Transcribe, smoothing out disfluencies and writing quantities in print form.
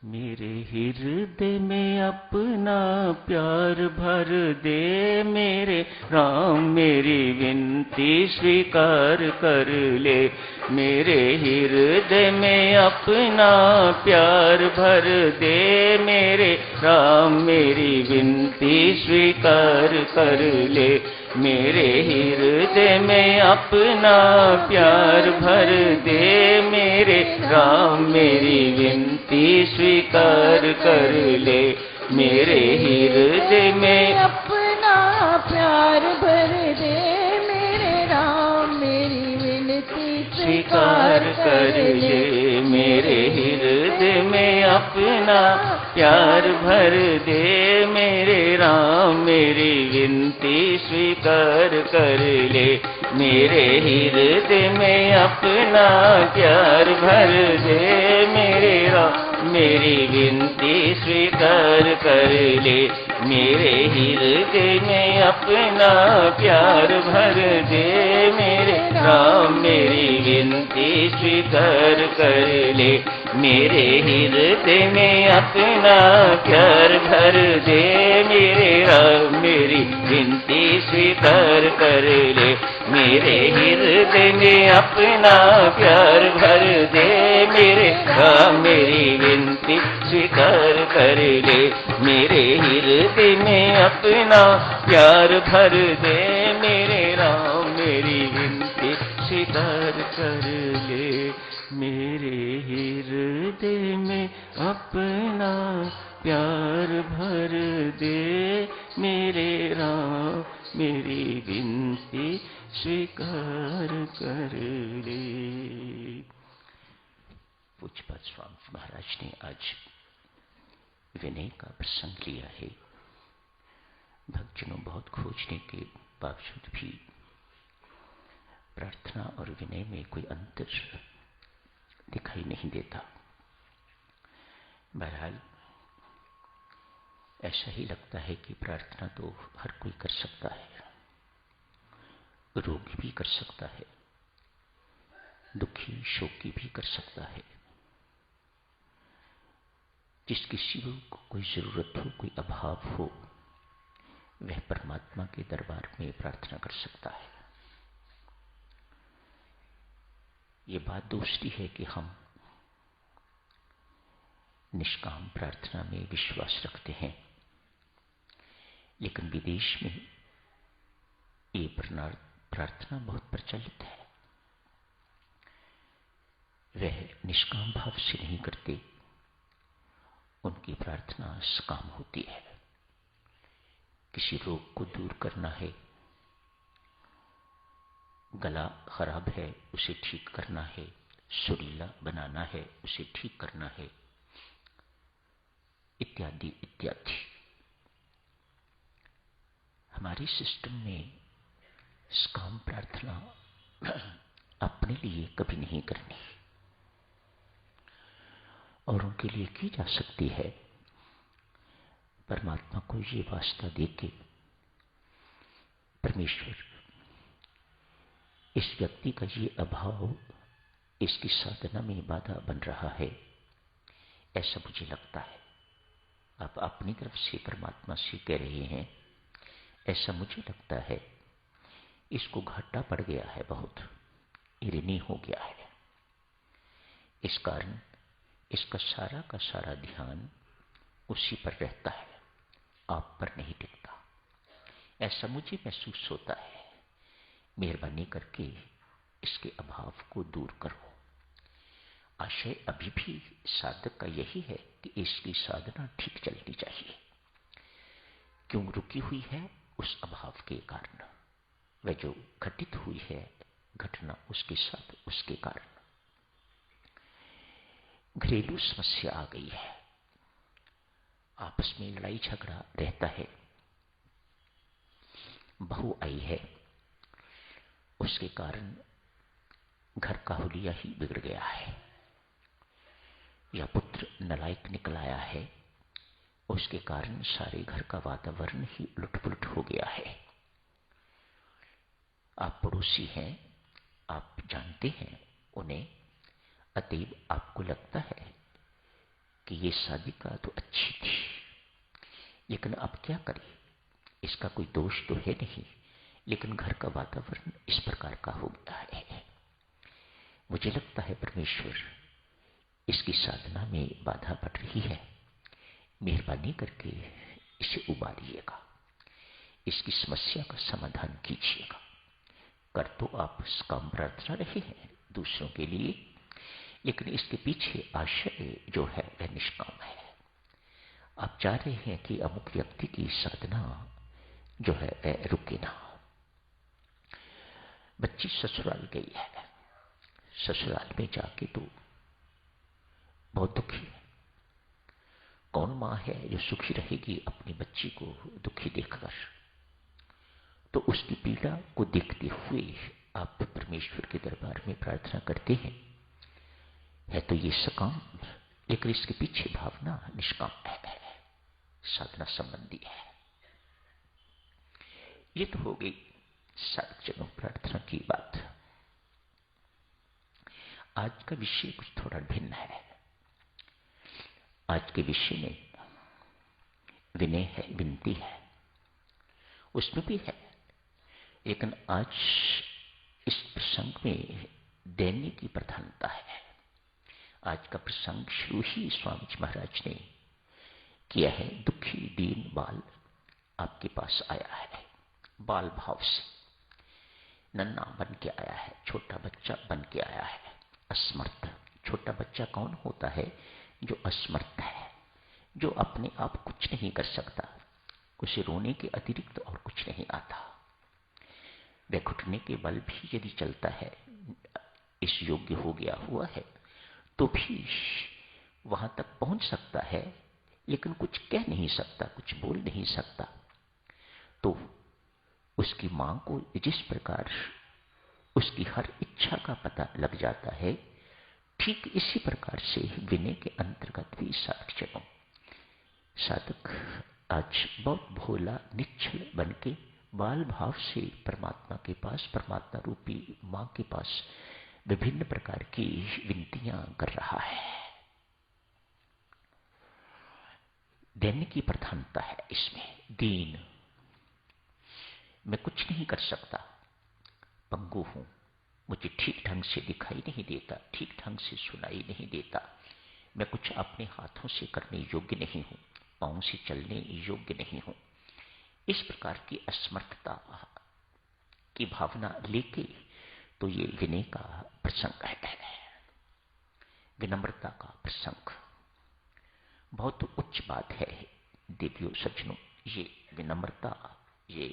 मेरे हृदय में अपना प्यार भर दे मेरे राम, मेरी विनती स्वीकार कर ले। मेरे हृदय में अपना प्यार भर दे मेरे राम, मेरी विनती स्वीकार कर ले। मेरे हृदय में अपना प्यार भर दे मेरे राम, मेरी विनती स्वीकार कर ले। मेरे हृदय में अपना प्यार भर दे मेरे राम, मेरी विनती स्वीकार कर ले। मेरे हृदय में अपना प्यार भर दे मेरे राम, मेरी विनती स्वीकार कर ले। मेरे हृदय में अपना प्यार भर दे मेरे राम, मेरी विनती स्वीकार कर ले। मेरे हृदय में अपना प्यार भर दे मेरे राम, मेरी विनती स्वीकार कर ले। मेरे हृदय में अपना प्यार भर दे मेरे राम, मेरी विनती स्वीकार कर ले। मेरे हृदय में अपना प्यार भर दे मेरे राम, मेरी विनती स्वीकार कर ले। मेरे हृदय में अपना प्यार भर दे मेरे राम, मेरी विनती स्वीकार कर ले। मेरे हृदय में अपना प्यार भर दे मेरे राम, मेरी विनती स्वीकार कर ले। पूज्यपाद स्वामी महाराज ने आज विनय का प्रसंग लिया है। भक्तजनों, बहुत खोजने के बावजूद भी प्रार्थना और विनय में कोई अंतर दिखाई नहीं देता। बहरहाल ऐसा ही लगता है कि प्रार्थना तो हर कोई कर सकता है, रोगी भी कर सकता है, दुखी शोकी भी कर सकता है। जिस किसी को कोई जरूरत हो, कोई अभाव हो, वह परमात्मा के दरबार में प्रार्थना कर सकता है। ये बात दूसरी है कि हम निष्काम प्रार्थना में विश्वास रखते हैं, लेकिन विदेश में ये प्रार्थना बहुत प्रचलित है। वह निष्काम भाव से नहीं करते, उनकी प्रार्थना सकाम होती है। किसी रोग को दूर करना है, गला खराब है उसे ठीक करना है, सुरीला बनाना है उसे ठीक करना है, इत्यादि इत्यादि। हमारे सिस्टम में सकाम प्रार्थना अपने लिए कभी नहीं करनी, और उनके लिए की जा सकती है। परमात्मा को ये वास्ता देके, परमेश्वर इस व्यक्ति का ये अभाव इसकी साधना में बाधा बन रहा है, ऐसा मुझे लगता है। आप अपनी तरफ से परमात्मा से कह रहे हैं, ऐसा मुझे लगता है इसको घाटा पड़ गया है, बहुत ऋणी हो गया है। इस कारण इसका सारा का सारा ध्यान उसी पर रहता है, आप पर नहीं टिकता। ऐसा मुझे महसूस होता है। मेहरबानी करके इसके अभाव को दूर करो। आशय अभी भी साधक का यही है कि इसकी साधना ठीक चलनी चाहिए। क्यों रुकी हुई है? उस अभाव के कारण। वह जो घटित हुई है घटना उसके साथ, उसके कारण घरेलू समस्या आ गई है, आपस में लड़ाई झगड़ा रहता है, बहू आई है, उसके कारण घर का हुलिया ही बिगड़ गया है, या पुत्र नालायक निकल आया है, उसके कारण सारे घर का वातावरण ही उलट-पुलट हो गया है। आप पड़ोसी हैं, आप जानते हैं उन्हें, अतएव आपको लगता है कि ये सादिका तो अच्छी थी, लेकिन अब क्या करें, इसका कोई दोष तो है नहीं, लेकिन घर का वातावरण इस प्रकार का हो गया है। मुझे लगता है परमेश्वर इसकी साधना में बाधा पड़ रही है, मेहरबानी करके इसे उबारिएगा, इसकी समस्या का समाधान कीजिएगा। कर तो आप काम प्रार्थना रहे हैं दूसरों के लिए, लेकिन इसके पीछे आशय जो है वह निष्काम है। आप चाह रहे हैं कि अमुक व्यक्ति की साधना जो है वह रुके ना। बच्ची ससुराल गई है, ससुराल में जाके तो बहुत दुखी है। कौन मां है जो सुखी रहेगी अपनी बच्ची को दुखी देखकर? तो उसकी पीड़ा को देखते हुए आप परमेश्वर के दरबार में प्रार्थना करते हैं। है तो ये सकाम, लेकिन इसके पीछे भावना निष्काम है, साधना संबंधी है। ये तो हो गई साधक प्रार्थना की बात। आज का विषय कुछ थोड़ा भिन्न है। आज के विषय में विनय है, विनती है, उसमें भी है, लेकिन आज इस प्रसंग में दैन्य की प्रधानता है। आज का प्रसंग शुरू ही स्वामी जी महाराज ने किया है। दुखी दीन बाल आपके पास आया है, बाल भाव से नन्ना बन के आया है, छोटा बच्चा बन के आया है, असमर्थ। छोटा बच्चा कौन होता है? जो असमर्थ है, जो अपने आप कुछ नहीं कर सकता, उसे रोने के अतिरिक्त और कुछ नहीं आता। वह घुटने के बल भी यदि चलता है, इस योग्य हो गया हुआ है, तो भी वहां तक पहुंच सकता है, लेकिन कुछ कह नहीं सकता, कुछ बोल नहीं सकता। तो उसकी मां को जिस प्रकार उसकी हर इच्छा का पता लग जाता है, ठीक इसी प्रकार से विनय के अंतर्गत भी साधक आज बहुत भोला निश्चल बन के बाल भाव से परमात्मा के पास, परमात्मा रूपी मां के पास विभिन्न प्रकार की विनतियां कर रहा है। दैन्य की प्रधानता है इसमें। दीन, मैं कुछ नहीं कर सकता, पंगु हूं, मुझे ठीक ढंग से दिखाई नहीं देता, ठीक ढंग से सुनाई नहीं देता, मैं कुछ अपने हाथों से करने योग्य नहीं हूं, पांव से चलने योग्य नहीं हूं। इस प्रकार की असमर्थता की भावना लेके तो ये विनय का प्रसंग है, विनम्रता का प्रसंग। बहुत उच्च बात है देवियों सज्जनों, ये विनम्रता, ये